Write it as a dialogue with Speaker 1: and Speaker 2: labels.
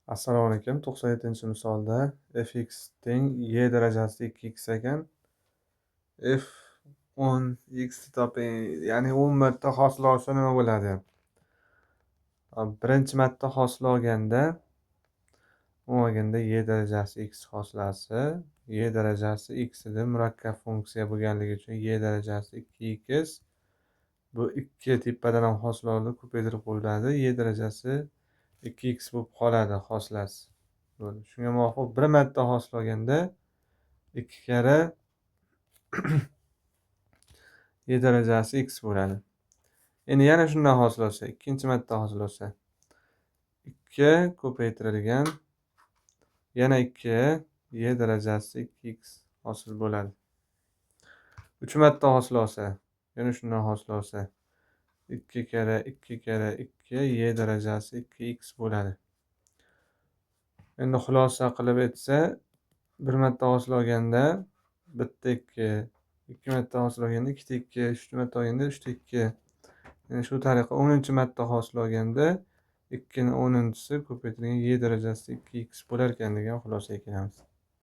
Speaker 1: Assalomu alaykum. 97-misolda fx teng y darajasida 2x ekan. f10x toping, ya'ni 10 marta hosil olsa nima bo'ladi? Birinchi marta hosil olganda y darajasi x hosilasi, y darajasi x ida murakkab funksiya bo'lganligi uchun y darajasi 2x. Bu 2 tepadan ham hosillarni ko'paytirib qo'yiladi. Y darajasi 2x bo'lib qoladi hosilasi. Shunga muvofiq bir marta hosil olganda 2 karra y darajasi x bo'ladi. Endi yana shundan hosil olsa, ikkinchi marta hosil olsa 2 ko'paytirilgan yana 2 y darajasi 2x hosil bo'ladi. 3 marta hosil olsa, yana shundan hosil olsa 2 karra 2 karra 2 y darajasi 2x bo'ladi. Endi xulosa qilib aytsa, bir marta hosil olganda bitta 2, ikki marta hosil olganda ikkita 2, uchta marta olganda uchta 2. Yani shu tariqa 10-chi marta hosil olganda 2 ni 10-chisi ko'paytirilgan y darajasi 2x bo'lar ekan degan xulosaga kelamiz.